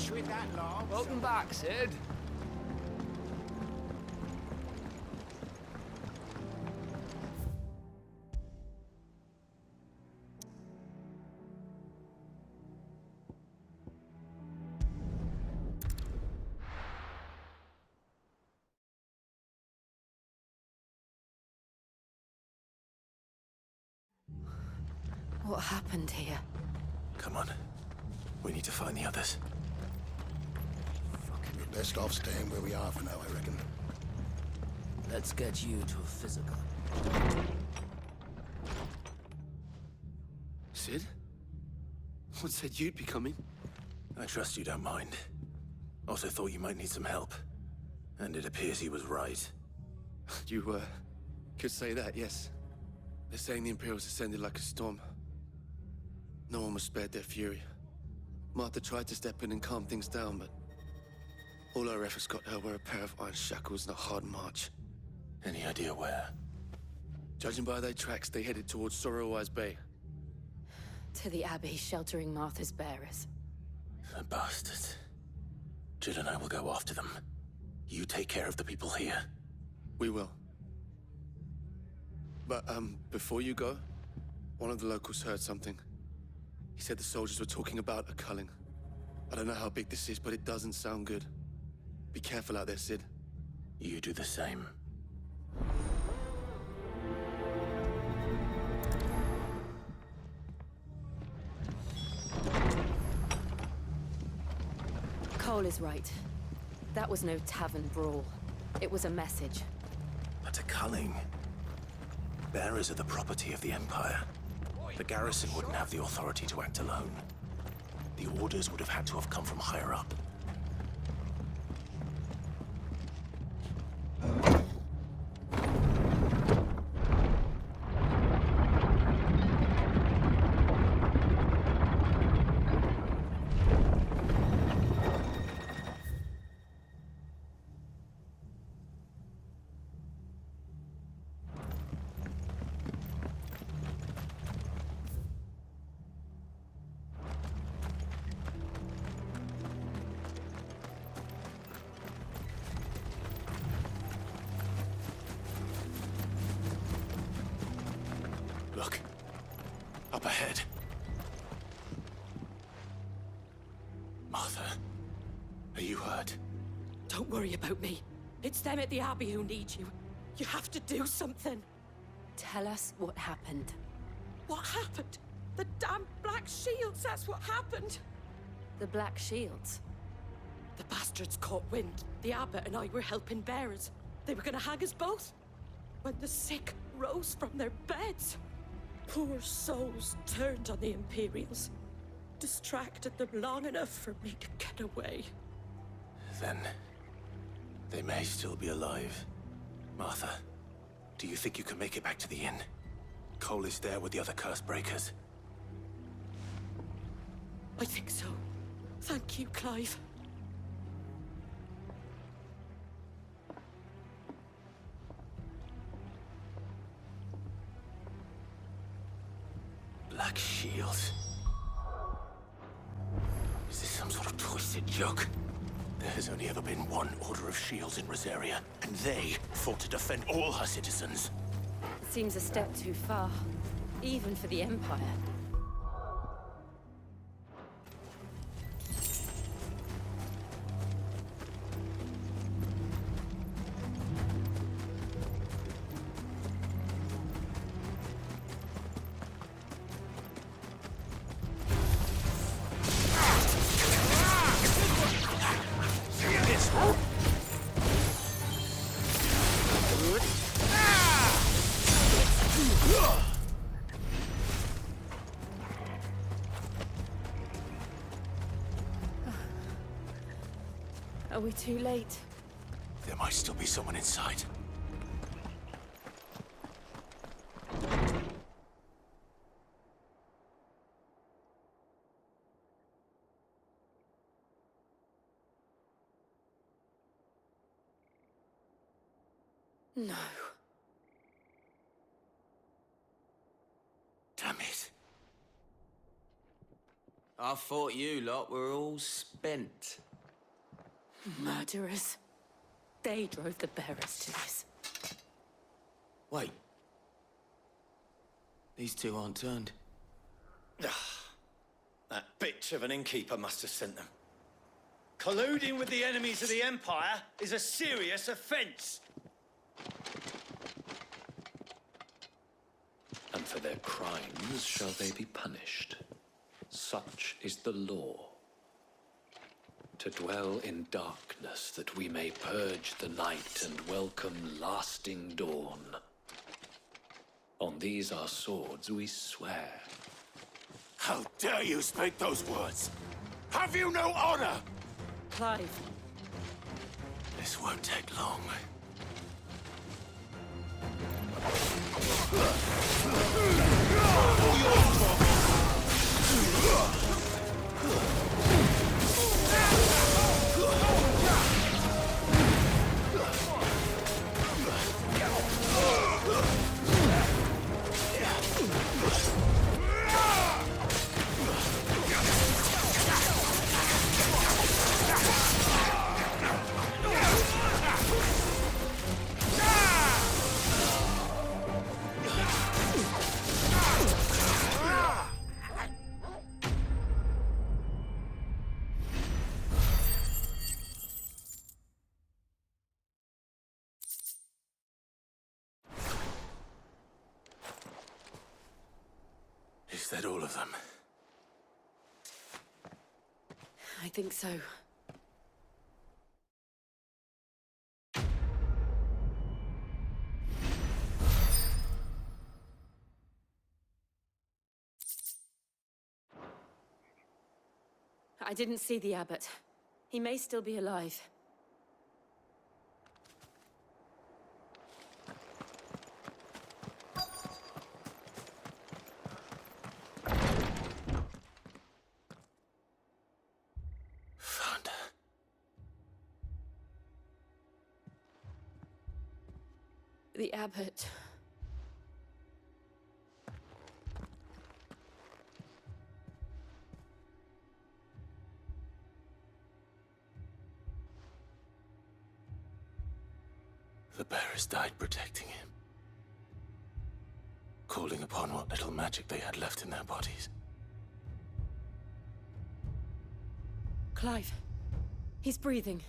fish with that long. Welcome back, Sid. What happened here? Come on. We need to find the others. We're best off staying where we are for now, I reckon. Let's get you to a physical. Sid? What said you'd be coming? I trust you don't mind. Also thought you might need some help. And it appears he was right. You, could say that, yes. They're saying the Imperials descended like a storm. No one was spared their fury. Martha tried to step in and calm things down, but all our efforts got her were a pair of iron shackles and a hard march. Any idea where? Judging by their tracks, they headed towards Sorrowwise Bay. To the Abbey sheltering Martha's bearers. The bastards. Jill and I will go after them. You take care of the people here. We will. But, before you go, one of the locals heard something. He said the soldiers were talking about a culling. I don't know how big this is, but it doesn't sound good. Be careful out there, Sid. You do the same. Cole is right. That was no tavern brawl. It was a message. But a culling. Bearers are the property of the Empire. The garrison wouldn't have the authority to act alone. The orders would have had to have come from higher up. Look. Up ahead. Martha, are you hurt? Don't worry about me. It's them at the Abbey who need you. You have to do something. Tell us what happened. What happened? The damn Black Shields, that's what happened. The Black Shields. The bastards caught wind. The Abbot and I were helping bearers. They were gonna hang us both. When the sick rose from their beds. Poor souls turned on the Imperials. Distracted them long enough for me to get away. Then, they may still be alive. Martha, do you think you can make it back to the inn? Cole is there with the other curse breakers. I think so. Thank you, Clive. Black Shields. Is this some sort of twisted joke? There has only ever been one Order of Shields in Rosaria, and they fought to defend all her citizens. It seems a step too far, even for the Empire. Are we too late? There might still be someone inside. No. Damn it. I thought you lot were all spent. Murderers. They drove the bearers to this. Wait. These two aren't turned. That bitch of an innkeeper must have sent them. Colluding with the enemies of the Empire is a serious offense. And for their crimes shall they be punished. Such is the law. To dwell in darkness that we may purge the night and welcome lasting dawn. On these our swords we swear. How dare you speak those words? Have you no honor? Clive, This won't take long. Is that all of them? I think so. I didn't see the abbot. He may still be alive. Found her. The abbot. The bearers died protecting him. Calling upon what little magic they had left in their bodies. Clive. He's breathing.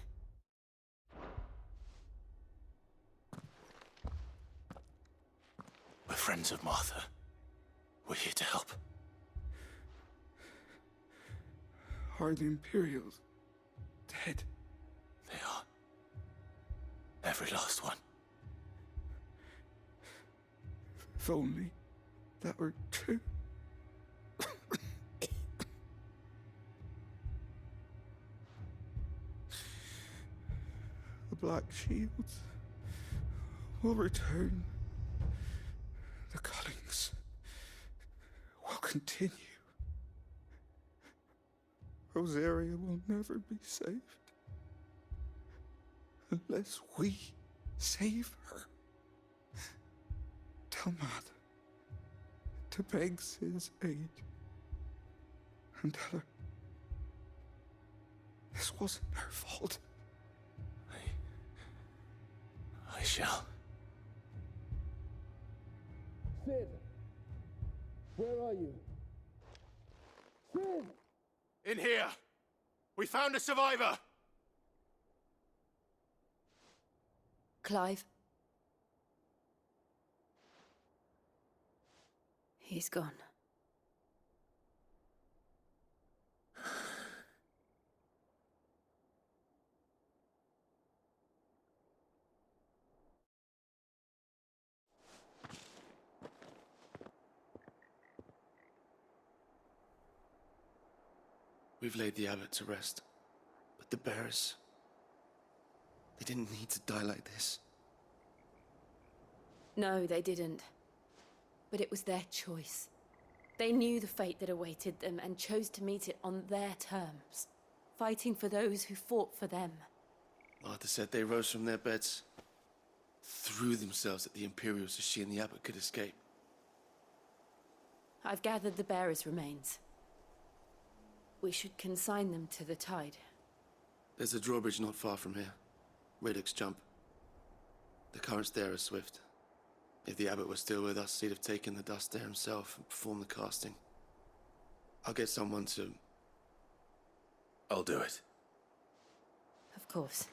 We're friends of Martha. We're here to help. Are the Imperials dead? They are. Every last one. If only that were true. The Black Shields will return. The Cullings will continue. Rosaria will never be saved unless we save her. Tell Matt to beg Cid's aid and tell her this wasn't her fault. I shall. Cid! Where are you? Cid! In here! We found a survivor! Clive. He's gone. We've laid the abbot to rest. But the bearers... they didn't need to die like this. No, they didn't. But it was their choice. They knew the fate that awaited them and chose to meet it on their terms, fighting for those who fought for them. Martha said they rose from their beds, threw themselves at the Imperials so she and the abbot could escape. I've gathered the bearers' remains. We should consign them to the tide. There's a drawbridge not far from here. Radix Jump. The currents there are swift. If the abbot were still with us, he'd have taken the dust there himself and performed the casting. I'll get someone to... I'll do it. Of course.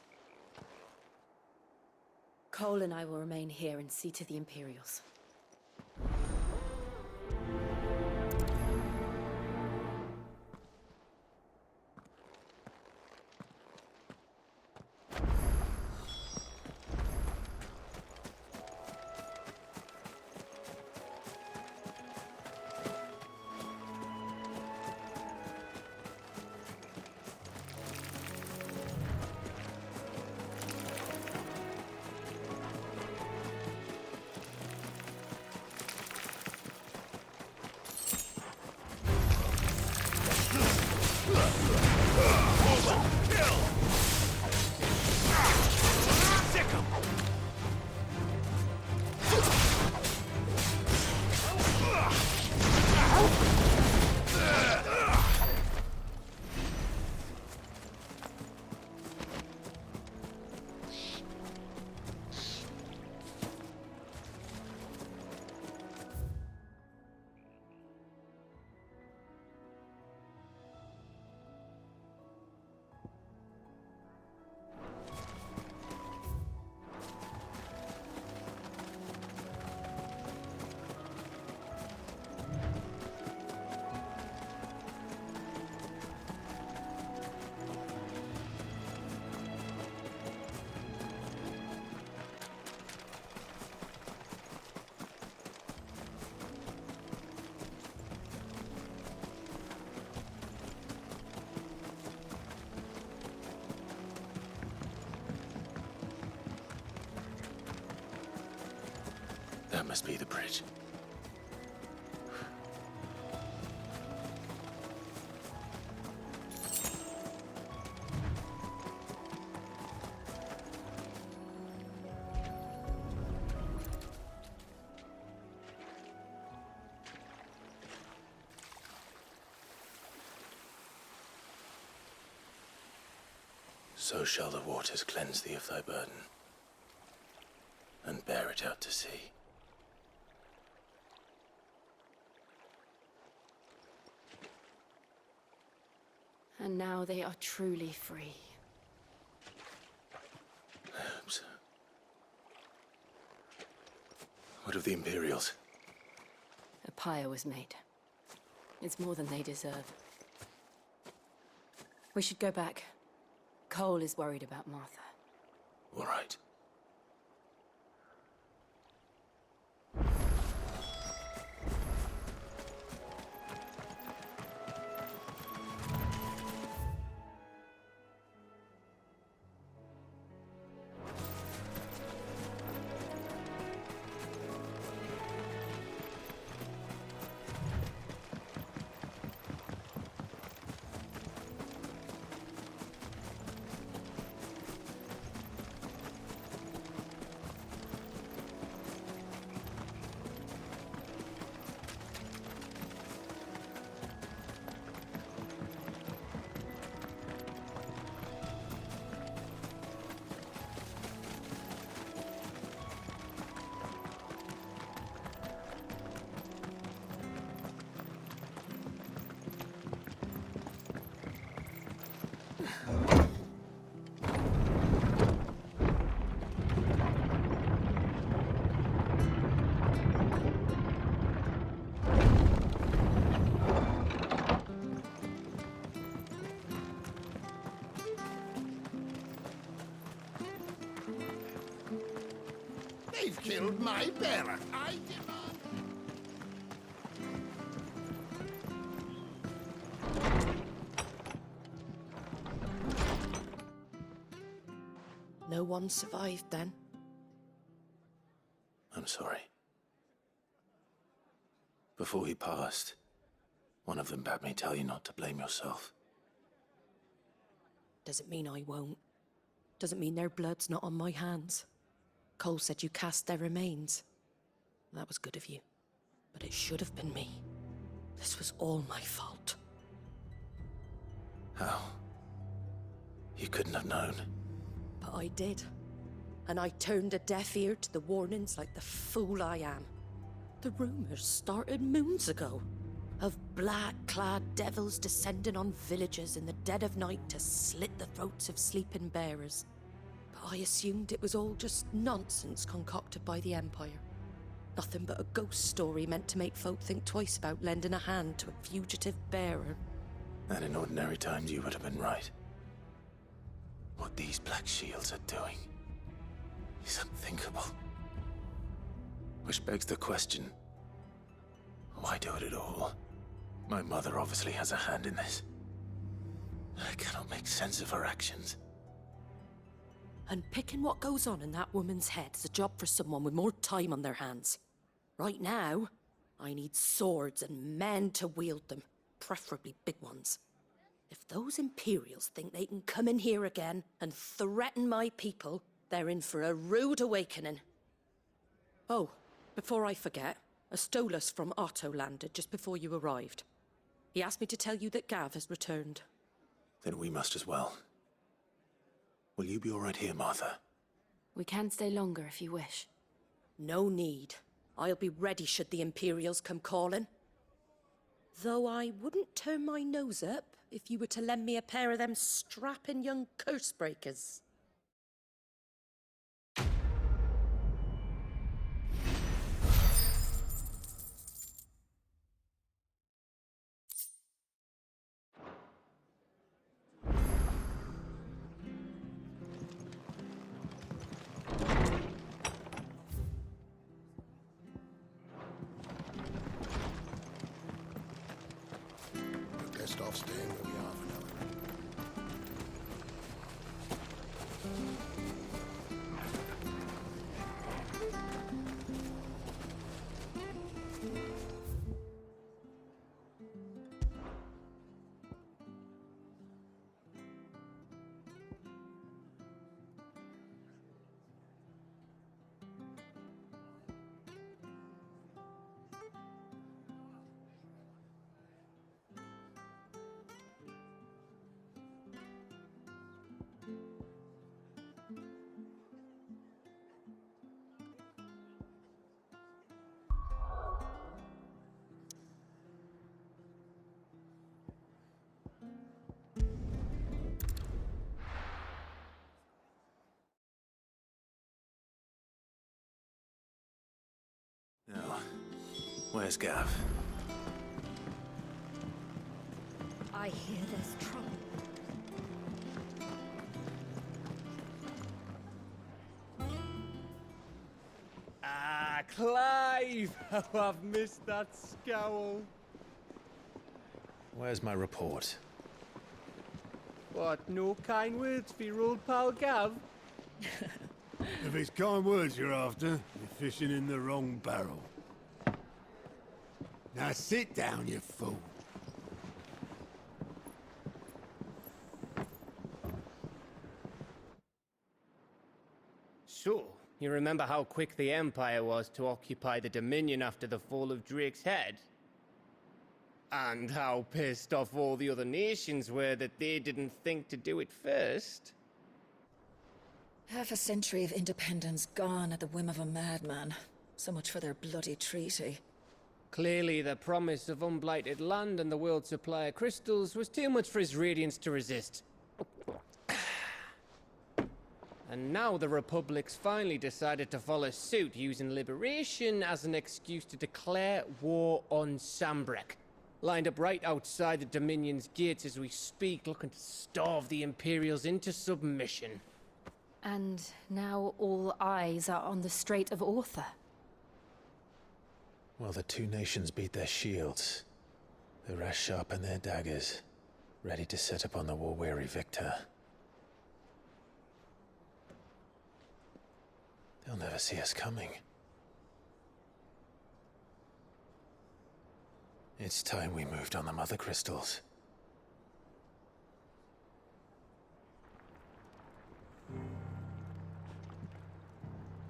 Cole and I will remain here and see to the Imperials. That must be the bridge. So shall the waters cleanse thee of thy burden, and bear it out to sea. And now they are truly free. I hope so. What of the Imperials? A pyre was made. It's more than they deserve. We should go back. Cole is worried about Martha. All right. They've killed my bearer. I demand. No one survived then. I'm sorry. Before he passed, one of them bade me tell you not to blame yourself. Doesn't mean I won't. Doesn't mean their blood's not on my hands. Cole said you cast their remains. That was good of you. But it should have been me. This was all my fault. How? You couldn't have known. But I did. And I turned a deaf ear to the warnings like the fool I am. The rumors started moons ago. Of black-clad devils descending on villages in the dead of night to slit the throats of sleeping bearers. But I assumed it was all just nonsense concocted by the Empire. Nothing but a ghost story meant to make folk think twice about lending a hand to a fugitive bearer. And in ordinary times, you would have been right. What these Black Shields are doing is unthinkable. Which begs the question, why do it at all? My mother obviously has a hand in this. I cannot make sense of her actions. And picking what goes on in that woman's head is a job for someone with more time on their hands. Right now, I need swords and men to wield them, preferably big ones. If those Imperials think they can come in here again and threaten my people, they're in for a rude awakening. Oh, before I forget, a Stolas from Otto landed just before you arrived. He asked me to tell you that Gav has returned. Then we must as well. Will you be all right here, Martha? We can stay longer if you wish. No need. I'll be ready should the Imperials come calling. Though I wouldn't turn my nose up if you were to lend me a pair of them strapping young curse breakers. Best off staying where we are for now. Now, where's Gav? I hear there's trouble. Ah, Clive! How I've missed that scowl. Where's my report? What, no kind words for your old pal Gav? If it's kind words you're after, you're fishing in the wrong barrel. Now sit down, you fool. So, you remember how quick the Empire was to occupy the Dominion after the fall of Drake's head? And how pissed off all the other nations were that they didn't think to do it first? Half a century of independence gone at the whim of a madman. So much for their bloody treaty. Clearly, the promise of unblighted land and the world's supply of crystals was too much for his radiance to resist. And now the Republic's finally decided to follow suit, using liberation as an excuse to declare war on Sambrek. Lined up right outside the Dominion's gates as we speak, looking to starve the Imperials into submission. And now all eyes are on the Strait of Author. Well, the two nations beat their shields. The rest sharpen their daggers, ready to set upon the war-weary victor. They'll never see us coming. It's time we moved on the Mother Crystals.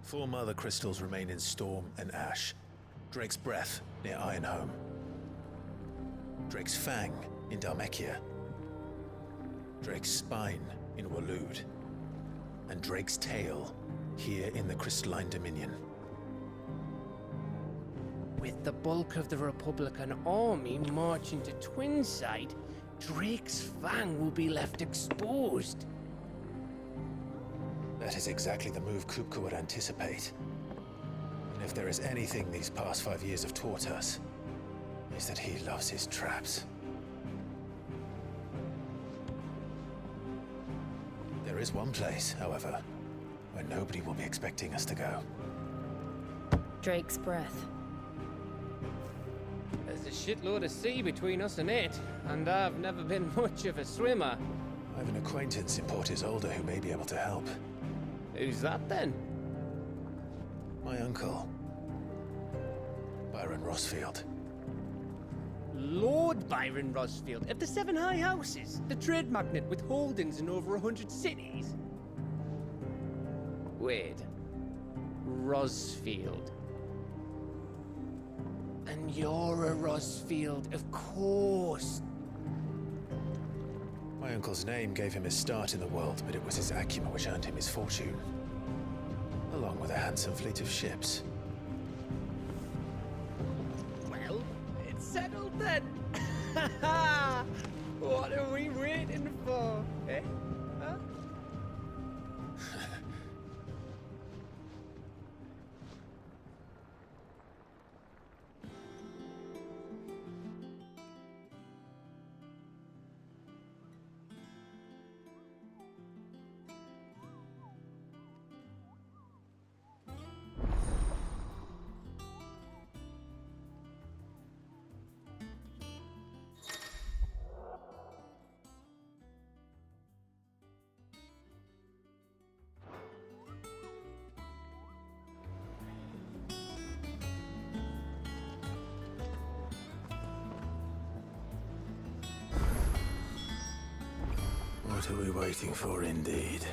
Four Mother Crystals remain in Storm and Ash. Drake's Breath near Ironhome. Drake's Fang in Dhalmekia. Drake's spine in Waloed, and Drake's tail here in the Crystalline Dominion. With the bulk of the Republican army marching to Twinside, Drake's fang will be left exposed. That is exactly the move Kupka would anticipate. And if there is anything these past 5 years have taught us, is that he loves his traps. There is one place, however, where nobody will be expecting us to go. Drake's breath. There's a shitload of sea between us and it, and I've never been much of a swimmer. I have an acquaintance in Port Isolde who may be able to help. Who's that then? My uncle, Byron Rosfield. Lord Byron Rosfield of the Seven High Houses, the trade magnate with holdings in over 100 cities. Wait, Rosfield. And you're a Rosfield, of course. My uncle's name gave him his start in the world, but it was his acumen which earned him his fortune, along with a handsome fleet of ships. Well, it's settled then. What are we waiting for, eh? Huh? What are we waiting for, indeed?